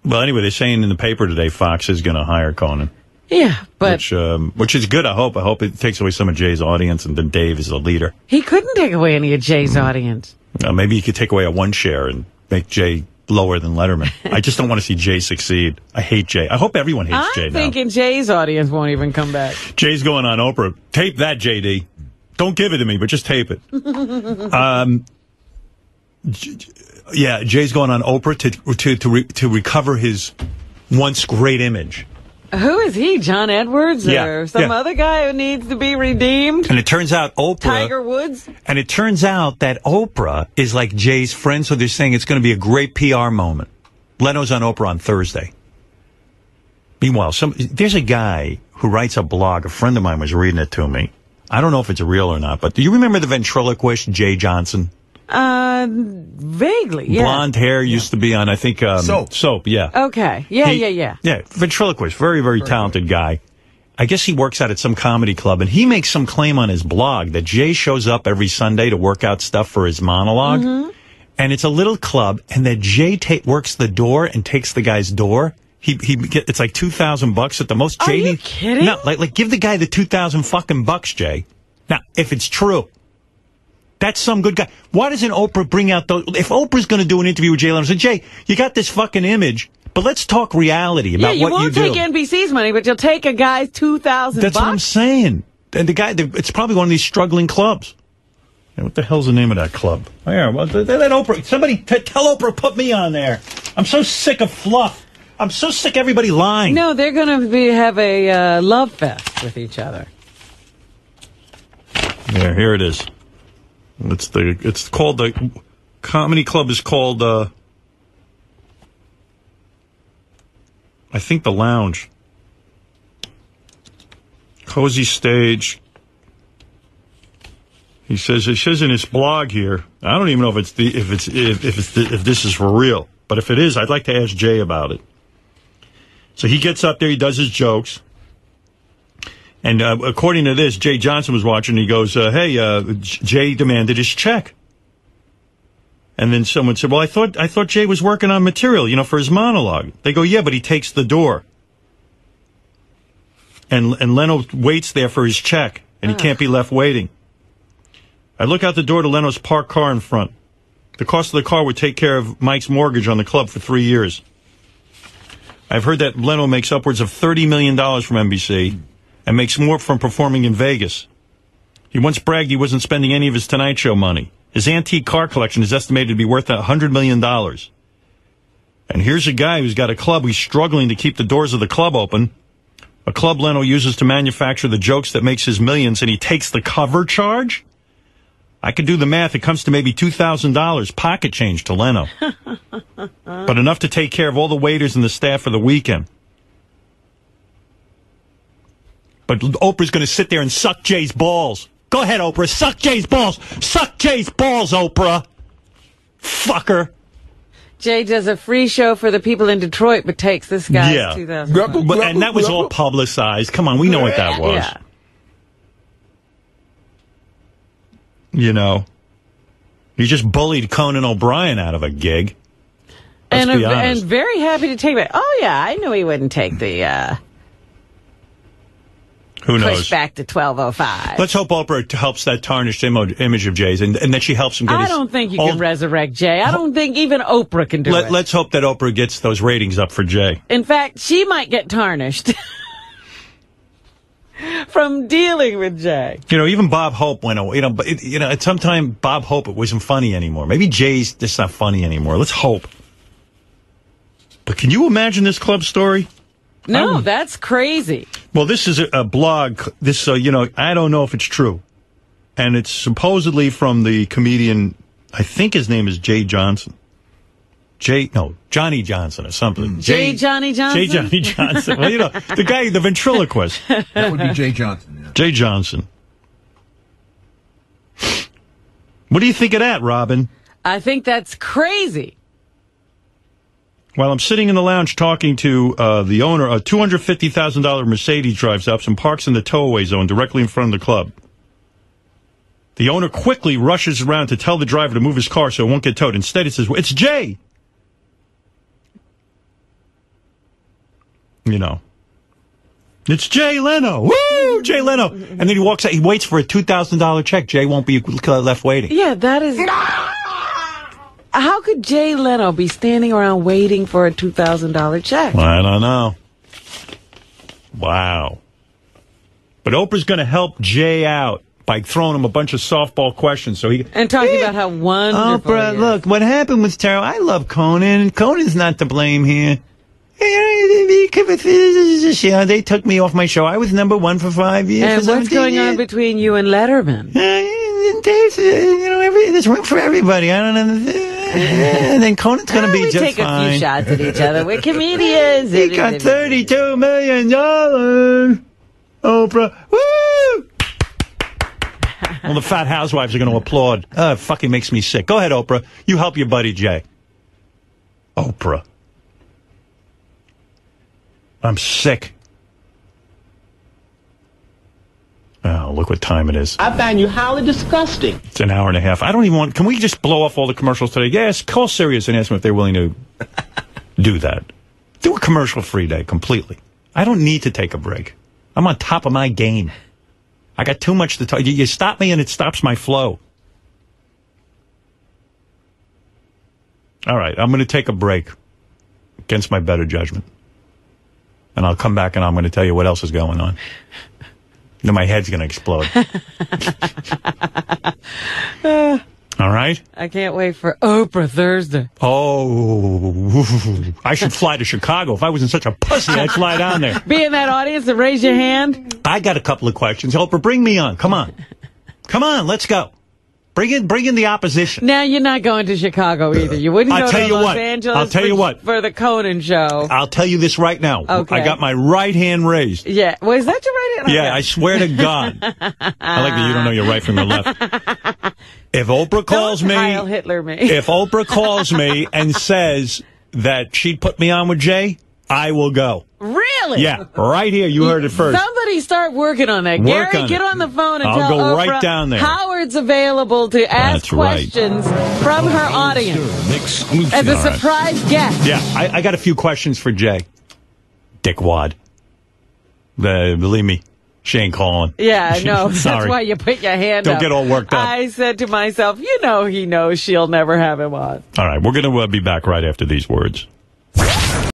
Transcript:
Well, anyway, they're saying in the paper today Fox is going to hire Conan. Yeah, but... Which is good, I hope. I hope it takes away some of Jay's audience, and then Dave is the leader. He couldn't take away any of Jay's audience. Maybe he could take away a one share and make Jay lower than Letterman. I just don't want to see Jay succeed. I hate Jay. I hope everyone hates Jay now. I'm thinking Jay's audience won't even come back. Jay's going on Oprah. Tape that, JD. Don't give it to me, but just tape it. Yeah, Jay's going on Oprah to recover his once great image. Who is he, John Edwards or some other guy who needs to be redeemed? And it turns out Oprah... Tiger Woods? And it turns out that Oprah is like Jay's friend, so they're saying it's going to be a great PR moment. Leno's on Oprah on Thursday. Meanwhile, there's a guy who writes a blog. A friend of mine was reading it to me. I don't know if it's real or not, but do you remember the ventriloquist, Jay Johnson? Vaguely, yeah. Blonde hair, used to be on, I think, Soap, yeah. Okay, yeah. Yeah, ventriloquist, very, very talented guy. I guess he works out at some comedy club, and he makes some claim on his blog that Jay shows up every Sunday to work out stuff for his monologue, and it's a little club, and that Jay works the door and takes the guy's door. It's like $2,000 at the most. Are you kidding? No, like give the guy the 2,000 fucking bucks, Jay. Now, if it's true. That's some good guy. Why doesn't Oprah bring out those? If Oprah's going to do an interview with Jay Leno, say, Jay, you got this fucking image, but let's talk reality about what you do. You won't take NBC's money, but you'll take a guy's $2,000. That's what I'm saying. And the guy, it's probably one of these struggling clubs. And what the hell's the name of that club? Oh, yeah, well, let Oprah, somebody tell Oprah, put me on there. I'm so sick of fluff. I'm so sick of everybody lying. No, they're going to have a love fest with each other. Yeah, here it is. It's called the comedy club is called I think the Lounge. Cozy Stage. He says in his blog here. I don't even know if this is for real, but if it is, I'd like to ask Jay about it. So he gets up there, he does his jokes. And according to this, Jay Johnson was watching. He goes, hey, Jay demanded his check. And then someone said, well, I thought Jay was working on material, for his monologue. They go, yeah, but he takes the door. And Leno waits there for his check, and he can't be left waiting. I look out the door to Leno's parked car in front. The cost of the car would take care of Mike's mortgage on the club for 3 years. I've heard that Leno makes upwards of $30 million from NBC. And makes more from performing in Vegas. He once bragged he wasn't spending any of his Tonight Show money. His antique car collection is estimated to be worth $100 million. And here's a guy who's got a club who's struggling to keep the doors of the club open. A club Leno uses to manufacture the jokes that makes his millions, and he takes the cover charge? I could do the math. It comes to maybe $2,000 pocket change to Leno. But enough to take care of all the waiters and the staff for the weekend. But Oprah's going to sit there and suck Jay's balls. Go ahead, Oprah. Suck Jay's balls. Suck Jay's balls, Oprah. Fucker. Jay does a free show for the people in Detroit, but takes this guy's $2,000. And that was all publicized. Come on, we know what that was. Yeah. He just bullied Conan O'Brien out of a gig. Let's be honest. And very happy to take it. Oh, yeah, I knew he wouldn't take the... Who knows? Push back to 12:05. Let's hope Oprah helps that tarnished image of Jay's, and that she helps him get I don't think you can resurrect Jay. I don't think even Oprah can do it. Let's hope that Oprah gets those ratings up for Jay. In fact, she might get tarnished from dealing with Jay. Even Bob Hope went away. But at some time, Bob Hope, it wasn't funny anymore. Maybe Jay's just not funny anymore. Let's hope. But can you imagine this club story? No, that's crazy. Well, this is a blog. This, I don't know if it's true. And it's supposedly from the comedian, I think his name is Jay Johnson. Johnny Johnson or something. Johnny Johnson? Jay Johnny Johnson. Well, the guy, the ventriloquist. That would be Jay Johnson, yeah. Jay Johnson. What do you think of that, Robin? I think that's crazy. While I'm sitting in the lounge talking to the owner, a $250,000 Mercedes drives up and parks in the towaway zone directly in front of the club. The owner quickly rushes around to tell the driver to move his car so it won't get towed. Instead, it says, it's Jay. You know. It's Jay Leno. Woo! Jay Leno. And then he walks out. He waits for a $2,000 check. Jay won't be left waiting. Yeah, that is... How could Jay Leno be standing around waiting for a $2,000 check? I don't know. Wow. But Oprah's going to help Jay out by throwing him a bunch of softball questions. And talking about how wonderful Oprah, look, what happened was terrible. I love Conan. Conan's not to blame here. They took me off my show. I was #1 for 5 years. And what's going on between you and Letterman? There's room for everybody. I don't understand. And then Conan's going to be just take fine. A few shots at each other. We're comedians. He got $32 million. Oprah. Woo! Well, the fat housewives are going to applaud. It fucking makes me sick. Go ahead, Oprah. You help your buddy Jay. Oprah. I'm sick. Oh, look what time it is. I find you highly disgusting. It's an hour and a half. I don't even want... Can we just blow off all the commercials today? Yes, call Sirius and ask them if they're willing to do that. Do a commercial-free day completely. I don't need to take a break. I'm on top of my game. I got too much to talk. You stop me and it stops my flow. All right, I'm going to take a break against my better judgment. And I'll come back and I'm going to tell you what else is going on. Then my head's going to explode. All right? I can't wait for Oprah Thursday. Oh, I should fly to Chicago. If I wasn't such a pussy, I'd fly down there. Be in that audience and raise your hand. I got a couple of questions. Oprah, bring me on. Come on. Come on, let's go. Bring in the opposition. Now you're not going to Chicago either. You wouldn't go to Los Angeles I'll tell you what. For the Conan show. I'll tell you this right now. Okay. I got my right hand raised. Yeah. Well, is that your right hand? Yeah, I swear to God. I like that you don't know your right from your left. If Oprah calls me, Heil Hitler me. If Oprah calls me and says that she'd put me on with Jay, I will go. Really? Yeah, right here. You heard it first. Somebody start working on that. Gary, get on the phone and I'll tell go Oprah right down there. Howard's available to ask questions from her audience as a surprise guest. Yeah, I got a few questions for Jay. Dickwad. Believe me, she ain't calling. Yeah, I know. Sorry. That's why you put your hand up. Don't get all worked up. I said to myself, he knows she'll never have him on. All right, we're going to be back right after these words.